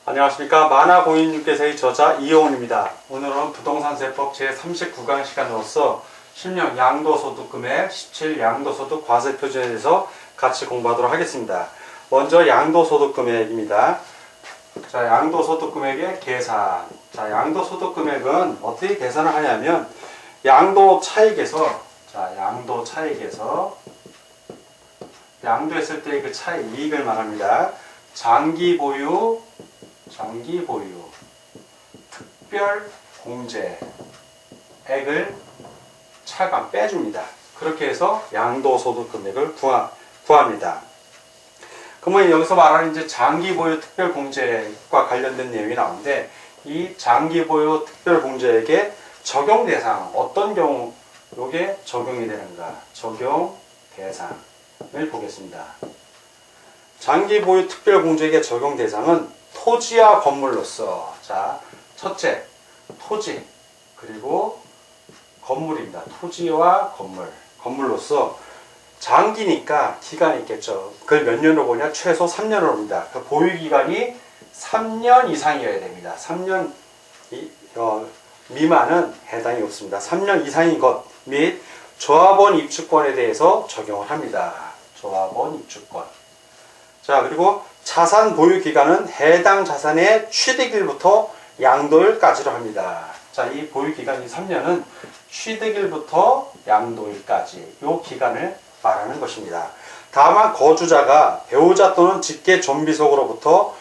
안녕하십니까. 만화공인중개사의 저자 이용훈입니다. 오늘은 부동산세법 제39강 시간으로서 10년 양도소득금액 17 양도소득 과세표준에 대해서 같이 공부하도록 하겠습니다. 먼저 양도소득금액입니다. 자, 양도소득금액의 계산. 자, 양도소득금액은 어떻게 계산을 하냐면 양도차익에서 양도했을 때 그 차익, 이익을 말합니다. 장기보유 특별공제액을 차감 빼줍니다. 그렇게 해서 양도소득금액을 구합니다. 그러면 여기서 말하는 이제 장기보유 특별공제액과 관련된 내용이 나오는데, 이 장기보유 특별공제액의 적용 대상, 어떤 경우 이게 적용이 되는가, 적용 대상을 보겠습니다. 장기보유 특별공제액의 적용 대상은 토지와 건물로서, 자, 첫째, 토지, 그리고 건물입니다. 토지와 건물로서 장기니까 기간이 있겠죠. 그걸 몇 년으로 보냐? 최소 3년으로 봅니다. 그 보유기간이 3년 이상이어야 됩니다. 3년 미만은 해당이 없습니다. 3년 이상인 것 및 조합원 입주권에 대해서 적용을 합니다. 조합원 입주권. 자, 그리고 자산 보유 기간은 해당 자산의 취득일부터 양도일까지로 합니다. 자, 이 보유 기간이 3년은 취득일부터 양도일까지 이 기간을 말하는 것입니다. 다만 거주자가 배우자 또는 직계 존비속으로부터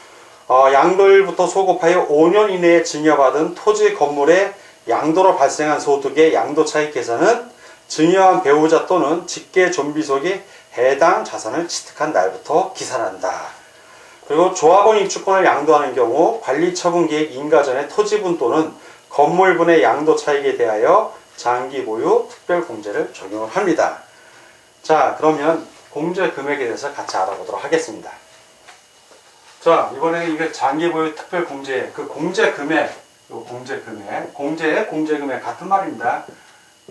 양도일부터 소급하여 5년 이내에 증여받은 토지 건물의 양도로 발생한 소득의 양도차익 계산은 증여한 배우자 또는 직계 존비속이 해당 자산을 취득한 날부터 기산한다. 그리고 조합원 입주권을 양도하는 경우 관리처분계획 인가 전에 토지분 또는 건물분의 양도차익에 대하여 장기보유 특별공제를 적용을 합니다. 자, 그러면 공제금액에 대해서 같이 알아보도록 하겠습니다. 자, 이번에 이게 장기보유 특별공제, 그 공제금액, 공제금액 같은 말입니다.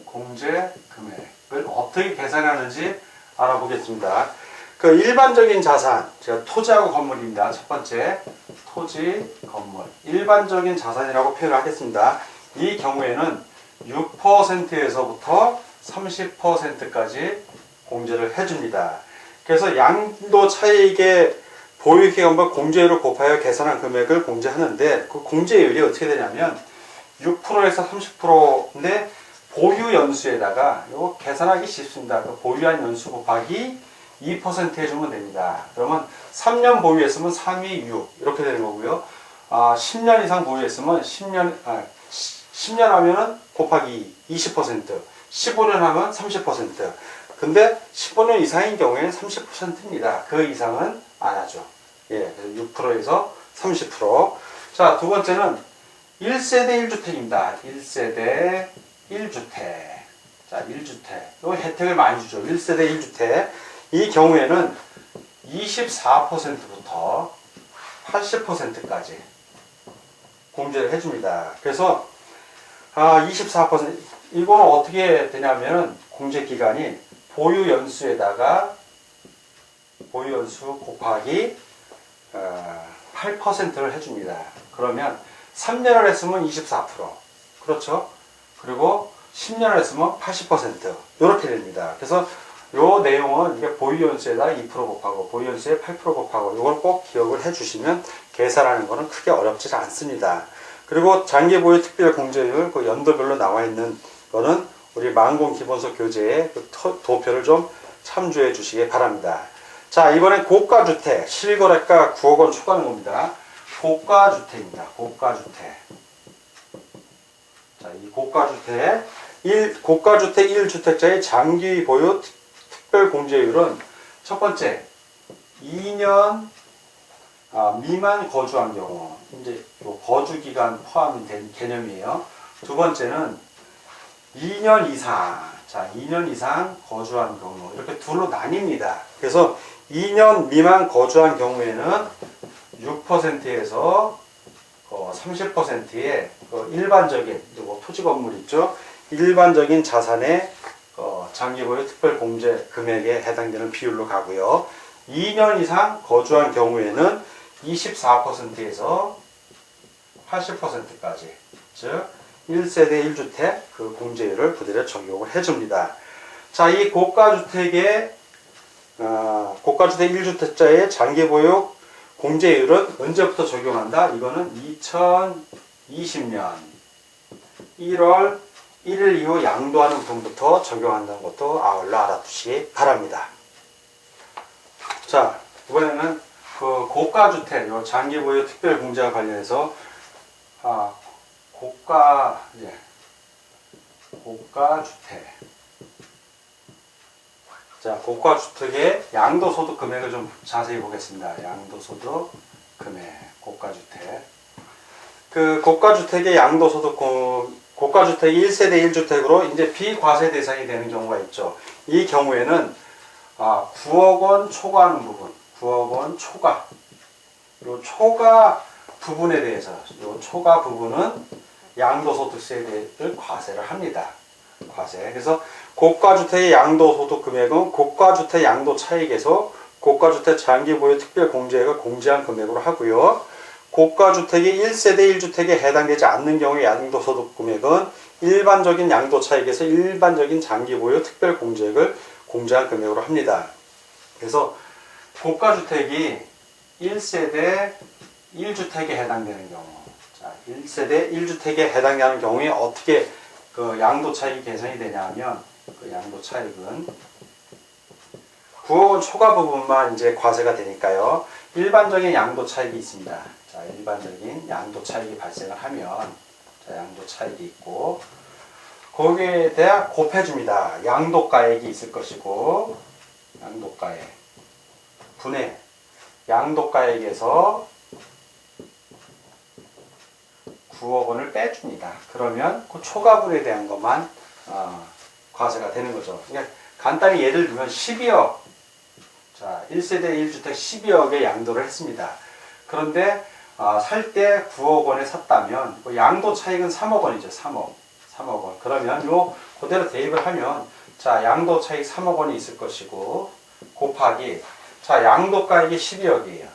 공제금액을 어떻게 계산하는지 알아보겠습니다. 그 일반적인 자산, 제가 토지하고 건물입니다. 첫 번째, 토지, 건물. 일반적인 자산이라고 표현을 하겠습니다. 이 경우에는 6%에서부터 30%까지 공제를 해줍니다. 그래서 양도 차익의 보유기간과 공제율을 곱하여 계산한 금액을 공제하는데, 그 공제율이 어떻게 되냐면 6%에서 30%인데 보유 연수에다가 이거 계산하기 쉽습니다. 그 보유한 연수 곱하기 2% 해주면 됩니다. 그러면 3년 보유했으면 3이 6 이렇게 되는 거고요. 10년 이상 보유했으면 10년 하면은 곱하기 20%, 15년 하면 30%. 근데 15년 이상인 경우에는 30%입니다. 그 이상은 안 하죠. 예, 6%에서 30%. 자, 두 번째는 1세대 1주택입니다. 1세대 1주택. 자, 1주택. 이 혜택을 많이 주죠. 1세대 1주택. 이 경우에는 24%부터 80%까지 공제를 해줍니다. 그래서 24%, 이거는 어떻게 되냐면은 공제 기간이 보유 연수에다가 보유 연수 곱하기 8%를 해줍니다. 그러면 3년을 했으면 24%. 그렇죠? 그리고 10년을 했으면 80%. 이렇게 됩니다. 그래서 요 내용은 이게 보유 연수에다 2% 곱하고 보유 연수에 8% 곱하고 이걸 꼭 기억을 해주시면 계산하는 거는 크게 어렵지 않습니다. 그리고 장기보유 특별공제율 그 연도별로 나와 있는 거는 우리 만공기본서 교재의 그 도표를 좀 참조해 주시기 바랍니다. 자, 이번엔 고가주택, 실거래가 9억 원 초과하는 겁니다. 고가주택입니다. 고가주택. 자, 이 고가주택 1주택자의 장기보유 특별공제율은 첫 번째, 2년 미만 거주한 경우, 이제 거주기간 포함이 된 개념이에요. 두 번째는 2년 이상, 자, 2년 이상 거주한 경우, 이렇게 둘로 나뉩니다. 그래서 2년 미만 거주한 경우에는 6%에서 30%의 일반적인 토지 건물 있죠. 일반적인 자산의 장기보유 특별공제 금액에 해당되는 비율로 가고요. 2년 이상 거주한 경우에는 24%에서 80%까지, 즉 1세대 1주택 그 공제율을 그대로 적용을 해줍니다. 자, 이 고가주택 1주택자의 장기보육 공제율은 언제부터 적용한다? 이거는 2020년 1월 1일 이후 양도하는 부분부터 적용한다는 것도 아울러 알아두시기 바랍니다. 자, 이번에는 그 고가주택, 요 장기보유 특별공제와 관련해서 고가주택. 자, 고가주택의 양도소득 금액을 좀 자세히 보겠습니다. 양도소득 금액, 고가주택. 그 고가주택의 양도소득, 고가주택이 1세대 1주택으로 이제 비과세 대상이 되는 경우가 있죠. 이 경우에는 9억 원 초과하는 부분, 9억 원 초과. 요 초과 부분에 대해서, 요 초과 부분은 양도소득세를 과세를 합니다. 과세. 그래서 고가주택의 양도소득 금액은 고가주택 양도 차익에서 고가주택 장기보유 특별공제액을 공제한 금액으로 하고요. 고가주택이 1세대 1주택에 해당되지 않는 경우의 양도소득 금액은 일반적인 양도 차익에서 일반적인 장기보유 특별공제액을 공제한 금액으로 합니다. 그래서 고가주택이 1세대 1주택에 해당되는 경우, 자, 1세대 1주택에 해당하는 경우에 어떻게 그 양도 차익이 계산이 되냐면, 그 양도 차익은 9억 원 초과 부분만 이제 과세가 되니까요. 일반적인 양도 차익이 있습니다. 자, 일반적인 양도 차익이 발생을 하면, 자, 양도 차익이 있고, 거기에 대해 곱해줍니다. 양도가액이 있을 것이고, 양도가액 분의 양도가액에서 9억 원을 빼줍니다. 그러면 그 초과분에 대한 것만 과세가 되는 거죠. 그러니까 간단히 예를 들면 12억, 자, 1세대 1주택 12억에 양도를 했습니다. 그런데 살 때 9억 원에 샀다면 그 양도 차익은 3억 원이죠. 3억 원. 그러면 요 그대로 대입을 하면, 자, 양도 차익 3억 원이 있을 것이고 곱하기, 자, 양도가액이 12억이에요.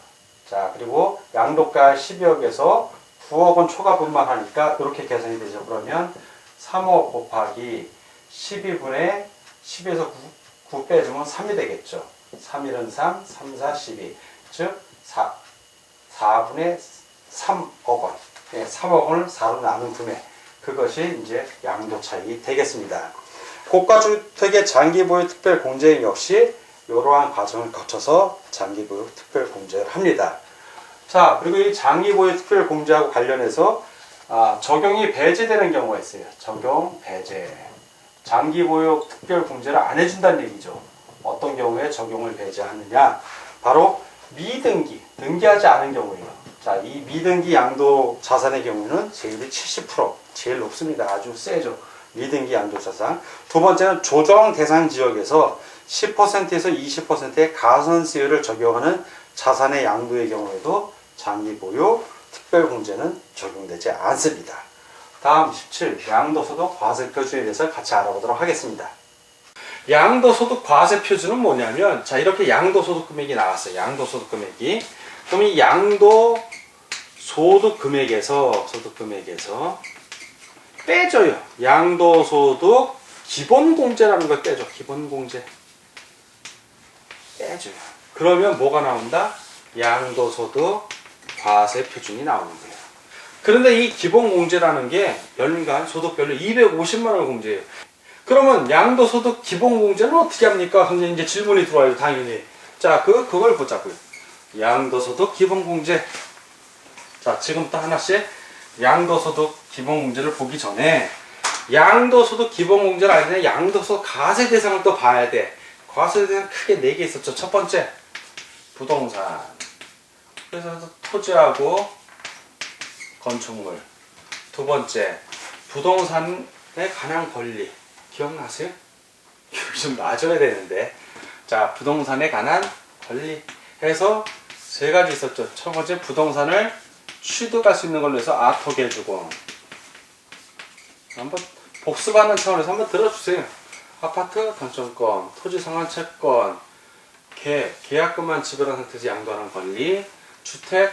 자, 그리고 양도가액 12억에서 9억 원 초과분만 하니까 이렇게 계산이 되죠. 그러면 3억 곱하기 12분의 10에서 9 빼주면 3이 되겠죠. 3, 1은 3, 3, 4, 12. 즉 4분의 3억 원. 네, 3억 원을 4로 나눈 금액. 그것이 이제 양도 차익이 되겠습니다. 고가주택의 장기보유 특별공제액 역시 이러한 과정을 거쳐서 장기보유 특별공제를 합니다. 자, 그리고 이 장기보유 특별공제하고 관련해서 적용이 배제되는 경우가 있어요. 적용 배제. 장기보유 특별공제를 안 해준다는 얘기죠. 어떤 경우에 적용을 배제하느냐? 바로 미등기, 등기하지 않은 경우예요. 자, 이 미등기 양도 자산의 경우는 세율이 70%, 제일 높습니다. 아주 세죠. 미등기 양도 자산. 두 번째는 조정 대상 지역에서 10%에서 20%의 가산세율을 적용하는 자산의 양도의 경우에도 장기보유 특별공제는 적용되지 않습니다. 다음 17, 양도소득 과세표준에 대해서 같이 알아보도록 하겠습니다. 양도소득 과세표준은 뭐냐면, 자, 이렇게 양도소득 금액이 나왔어요. 양도소득 금액이. 그럼 이 양도소득 금액에서 빼줘요. 양도소득 기본공제라는 걸 빼줘. 기본공제. 빼줘요. 그러면 뭐가 나온다? 양도소득 과세표준이 나오는 거예요. 그런데 이 기본공제라는 게 연간 소득별로 250만 원을 공제해요. 그러면 양도소득 기본공제는 어떻게 합니까? 선생님, 이제 질문이 들어와요, 당연히. 자, 그걸 보자고요. 양도소득 기본공제. 자, 지금부터 하나씩 양도소득 기본공제를 보기 전에, 양도소득 기본공제를 알려면 양도소득 과세 대상을 또 봐야 돼. 과세 대상 크게 4개 있었죠. 첫 번째, 부동산. 그래서 토지하고 건축물. 두 번째, 부동산에 관한 권리. 기억나세요? 좀 놔줘야 되는데. 자, 부동산에 관한 권리 해서 3가지 있었죠. 첫 번째, 부동산을 취득할 수 있는 걸로 해서 아토 개주공. 한번 복습하는 차원에서 한번 들어주세요. 아파트 당첨권, 토지 상환 채권, 이렇게 계약금만 지불한 상태에서 양도하는 권리, 주택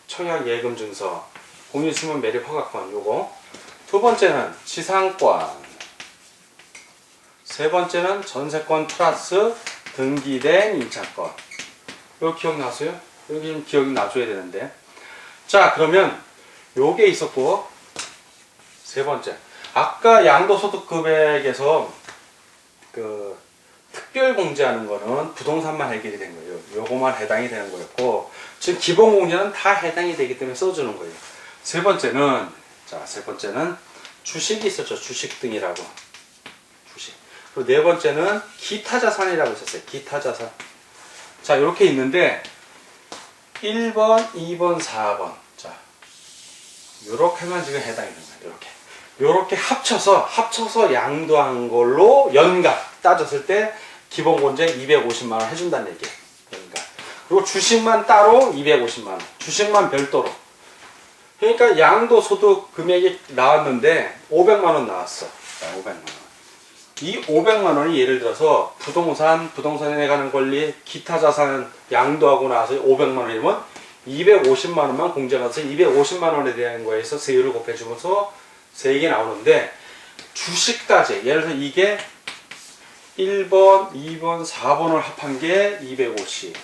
청약 예금 증서, 공유주문 매립 허가권 요거. 두 번째는 지상권. 세 번째는 전세권 플러스 등기된 임차권. 이거 기억나세요? 여기 기억이 나줘야 되는데. 자, 그러면 요게 있었고, 세 번째. 아까 양도소득 금액에서 그 특별 공제하는 거는 부동산만 해결이 된 거예요. 요거만 해당이 되는 거였고, 지금 기본 공제는 다 해당이 되기 때문에 써주는 거예요. 세 번째는, 자, 세 번째는 주식이 있었죠. 주식 등이라고. 주식. 그리고 네 번째는 기타 자산이라고 있었어요. 기타 자산. 자, 이렇게 있는데, 1번, 2번, 4번. 자, 요렇게만 지금 해당이 되는 거예요. 요렇게. 요렇게 합쳐서 양도한 걸로 연간 따졌을 때 기본 공제 250만원 해준다는 얘기예요. 연간. 그리고 주식만 따로 250만원. 주식만 별도로. 그러니까 양도소득 금액이 나왔는데 500만원 나왔어. 자, 500만원. 이 500만원이 예를 들어서 부동산에 관한 권리, 기타 자산 양도하고 나서 500만원이면 250만원만 공제가 돼서 250만원에 대한 거에서 세율을 곱해주면서 세액이 나오는데, 주식까지 예를 들어서 이게 1번, 2번, 4번을 합한 게 250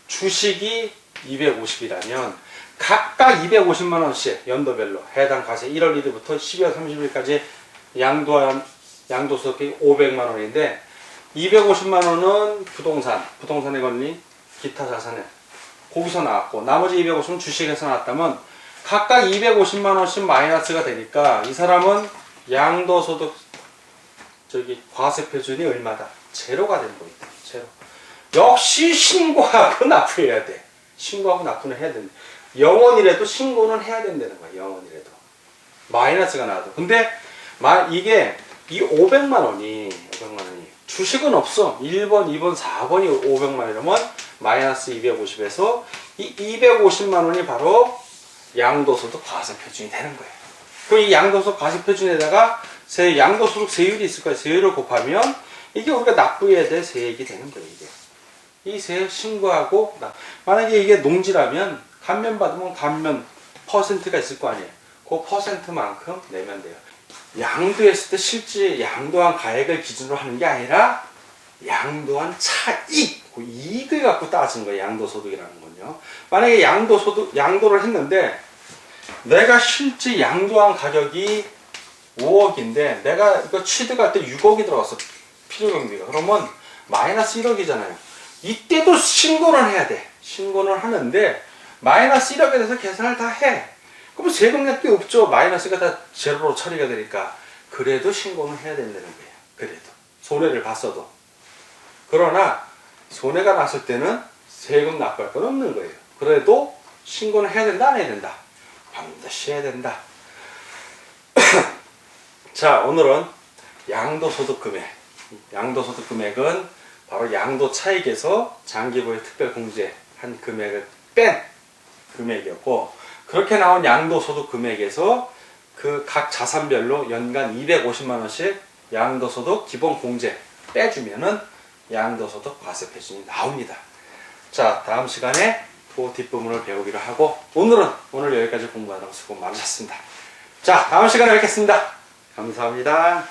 주식이 250이라면 각각 250만원씩 연도별로 해당 과세 1월 1일부터 12월 30일까지 양도한 양도소득이 500만원인데 250만원은 부동산에 걸린 기타 자산에 거기서 나왔고, 나머지 250은 주식에서 나왔다면 각각 250만원씩 마이너스가 되니까 이 사람은 양도소득 과세 표준이 얼마다? 제로가 된 거예요. 제로. 역시 신고하고 납부해야 돼. 신고하고 납부는 해야 된다. 0원이라도 신고는 해야 된다는 거야. 0원이라도. 마이너스가 나와도. 근데 이게 이 500만원이 주식은 없어. 1번, 2번, 4번이 500만원이라면 마이너스 250에서 이 250만원이 바로 양도소득 과세 표준이 되는 거예요. 그럼 이 양도소득 과세 표준에다가 양도소득 세율이 있을 거예요. 세율을 곱하면 이게 우리가 납부해야 될 세액이 되는 거예요. 이게. 이 세액 신고하고 만약에 이게 농지라면 감면 받으면 감면 퍼센트가 있을 거 아니에요. 그 퍼센트만큼 내면 돼요. 양도했을 때 실제 양도한 가액을 기준으로 하는 게 아니라 양도한 차익, 그 이익을 갖고 따지는 거예요. 양도소득이라는 건요. 만약에 양도를 했는데 내가 실제 양도한 가격이 5억인데 내가 이거 취득할 때 6억이 들어갔어. 필요경비가. 그러면 마이너스 1억이잖아요. 이때도 신고를 해야 돼. 신고는 하는데 마이너스 1억에 대해서 계산을 다 해. 그럼 세금 낼 게 없죠. 마이너스가 다 제로로 처리가 되니까. 그래도 신고는 해야 된다는 거예요. 그래도. 손해를 봤어도. 그러나 손해가 났을 때는 세금 납부할 건 없는 거예요. 그래도 신고는 해야 된다, 안 해야 된다? 반드시 해야 된다. 자, 오늘은 양도소득 금액. 양도소득 금액은 바로 양도 차익에서 장기보유 특별공제한 금액을 뺀 금액이었고, 그렇게 나온 양도소득 금액에서 그 각 자산별로 연간 250만원씩 양도소득 기본공제 빼주면은 양도소득 과세 표준이 나옵니다. 자, 다음 시간에 그 뒷부분을 배우기로 하고, 오늘 여기까지 공부하느라고 수고 많으셨습니다. 자, 다음 시간에 뵙겠습니다. 감사합니다.